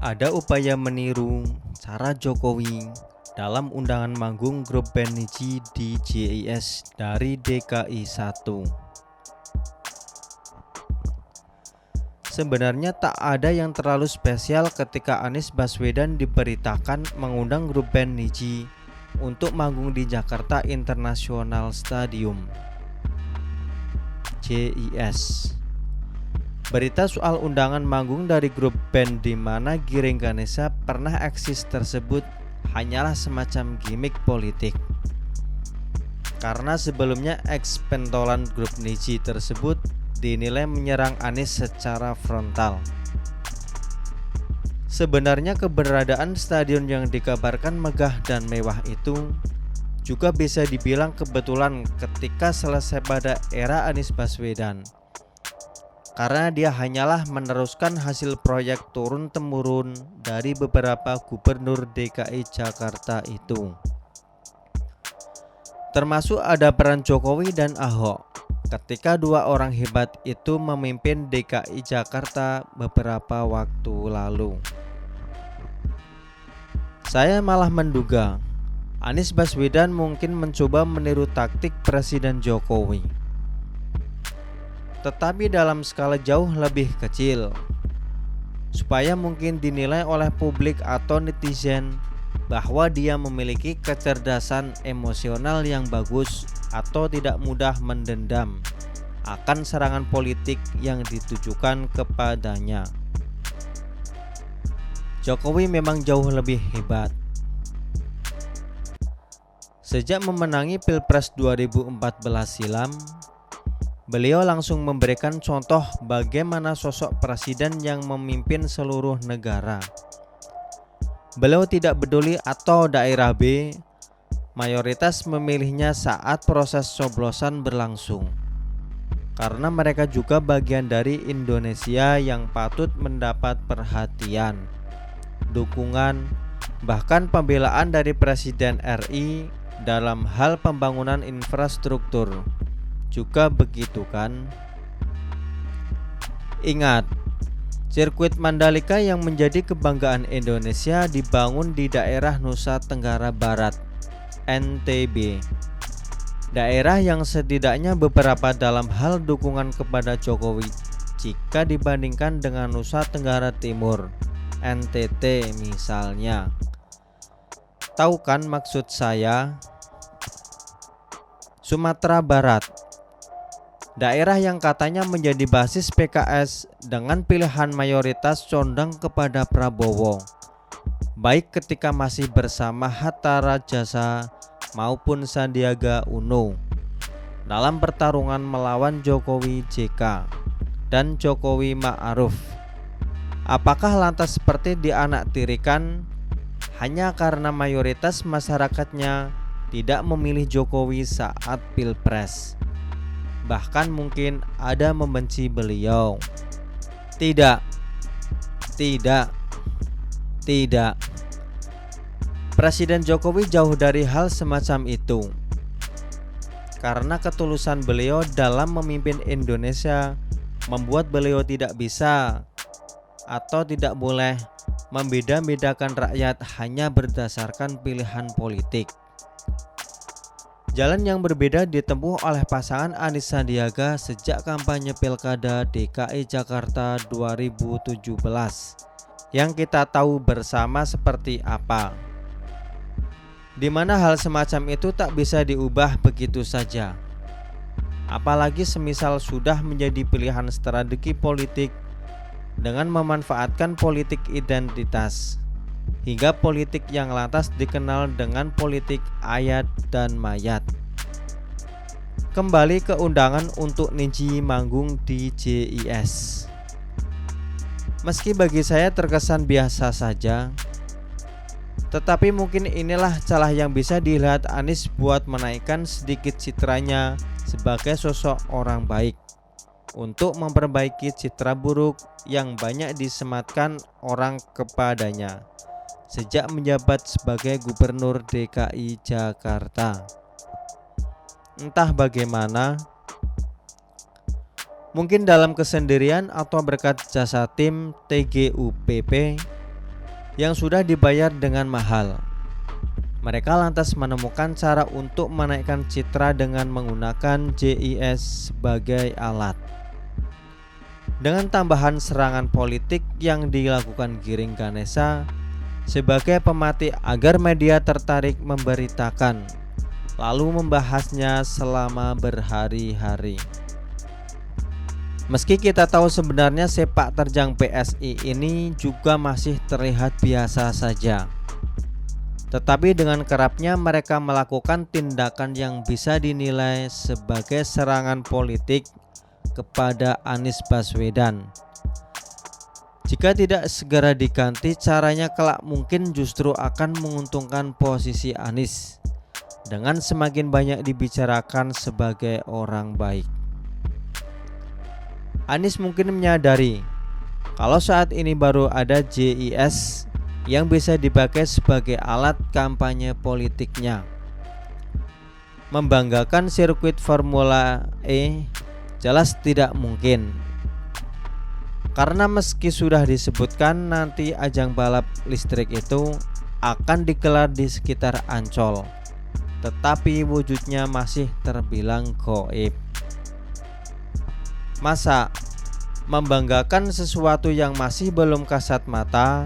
Ada upaya meniru cara Jokowi dalam undangan manggung grup band Nidji di JIS dari DKI 1. Sebenarnya tak ada yang terlalu spesial ketika Anies Baswedan diberitakan mengundang grup band Nidji untuk manggung di Jakarta International Stadium JIS. Berita soal undangan manggung dari grup band di mana Giring Ganesa pernah eksis tersebut hanyalah semacam gimmick politik. Karena sebelumnya eks-pentolan grup Nidji tersebut dinilai menyerang Anies secara frontal. Sebenarnya keberadaan stadion yang dikabarkan megah dan mewah itu juga bisa dibilang kebetulan ketika selesai pada era Anies Baswedan. Karena dia hanyalah meneruskan hasil proyek turun-temurun dari beberapa gubernur DKI Jakarta itu. Termasuk ada peran Jokowi dan Ahok ketika dua orang hebat itu memimpin DKI Jakarta beberapa waktu lalu. Saya malah menduga Anies Baswedan mungkin mencoba meniru taktik Presiden Jokowi, tetapi dalam skala jauh lebih kecil, supaya mungkin dinilai oleh publik atau netizen bahwa dia memiliki kecerdasan emosional yang bagus atau tidak mudah mendendam akan serangan politik yang ditujukan kepadanya. Jokowi memang jauh lebih hebat. Sejak memenangi Pilpres 2014 silam, beliau langsung memberikan contoh bagaimana sosok presiden yang memimpin seluruh negara. Beliau tidak peduli atau daerah B, mayoritas memilihnya saat proses coblosan berlangsung. Karena mereka juga bagian dari Indonesia yang patut mendapat perhatian, dukungan, bahkan pembelaan dari Presiden RI dalam hal pembangunan infrastruktur. Juga begitu kan? Ingat, sirkuit Mandalika yang menjadi kebanggaan Indonesia dibangun di daerah Nusa Tenggara Barat, NTB. Daerah yang setidaknya beberapa dalam hal dukungan kepada Jokowi jika dibandingkan dengan Nusa Tenggara Timur, NTT misalnya. Tahu kan maksud saya? Sumatera Barat, daerah yang katanya menjadi basis PKS dengan pilihan mayoritas condong kepada Prabowo, baik ketika masih bersama Hatta Rajasa maupun Sandiaga Uno dalam pertarungan melawan Jokowi JK dan Jokowi Ma'ruf. Apakah lantas seperti dianaktirikan hanya karena mayoritas masyarakatnya tidak memilih Jokowi saat Pilpres? Bahkan mungkin ada membenci beliau. Tidak. Presiden Jokowi jauh dari hal semacam itu. Karena ketulusan beliau dalam memimpin Indonesia membuat beliau tidak bisa atau tidak boleh membeda-bedakan rakyat hanya berdasarkan pilihan politik. Jalan yang berbeda ditempuh oleh pasangan Anies Sandiaga sejak kampanye Pilkada DKI Jakarta 2017 yang kita tahu bersama seperti apa, di mana hal semacam itu tak bisa diubah begitu saja. Apalagi semisal sudah menjadi pilihan strategi politik dengan memanfaatkan politik identitas hingga politik yang lantas dikenal dengan politik ayat dan mayat. Kembali ke undangan untuk Nidji manggung di JIS. Meski bagi saya terkesan biasa saja, tetapi mungkin inilah celah yang bisa dilihat Anies buat menaikkan sedikit citranya sebagai sosok orang baik, untuk memperbaiki citra buruk yang banyak disematkan orang kepadanya. sejak menjabat sebagai Gubernur DKI Jakarta. Entah bagaimana, mungkin dalam kesendirian atau berkat jasa tim TGUPP yang sudah dibayar dengan mahal, mereka lantas menemukan cara untuk menaikkan citra dengan menggunakan JIS sebagai alat. Dengan tambahan serangan politik yang dilakukan Giring Ganesa sebagai pemati agar media tertarik memberitakan, lalu membahasnya selama berhari-hari. Meski kita tahu sebenarnya sepak terjang PSI ini juga masih terlihat biasa saja, tetapi dengan kerapnya mereka melakukan tindakan yang bisa dinilai sebagai serangan politik kepada Anies Baswedan. Jika tidak segera diganti, caranya kelak mungkin justru akan menguntungkan posisi Anies dengan semakin banyak dibicarakan sebagai orang baik. Anies mungkin menyadari kalau saat ini baru ada JIS yang bisa dipakai sebagai alat kampanye politiknya. Membanggakan sirkuit Formula E jelas tidak mungkin, karena meski sudah disebutkan nanti ajang balap listrik itu akan digelar di sekitar Ancol, tetapi wujudnya masih terbilang gaib. Masa membanggakan sesuatu yang masih belum kasat mata?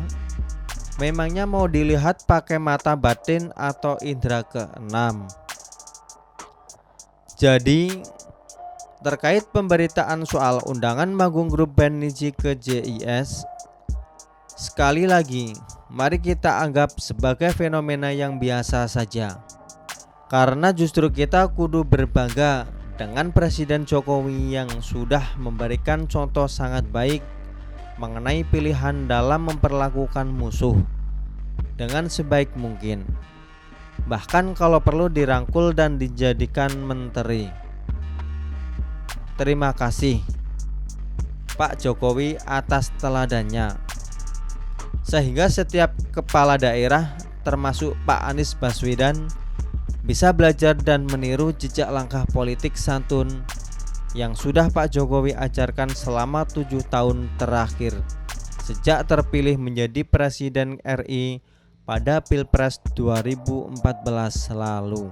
Memangnya mau dilihat pakai mata batin atau indera keenam? Jadi terkait pemberitaan soal undangan manggung grup band Nidji ke JIS, sekali lagi mari kita anggap sebagai fenomena yang biasa saja, karena justru kita kudu berbangga dengan Presiden Jokowi yang sudah memberikan contoh sangat baik mengenai pilihan dalam memperlakukan musuh dengan sebaik mungkin, bahkan kalau perlu dirangkul dan dijadikan menteri. Terima kasih Pak Jokowi atas teladannya, sehingga setiap kepala daerah termasuk Pak Anies Baswedan bisa belajar dan meniru jejak langkah politik santun yang sudah Pak Jokowi ajarkan selama 7 tahun terakhir sejak terpilih menjadi Presiden RI pada Pilpres 2014 lalu.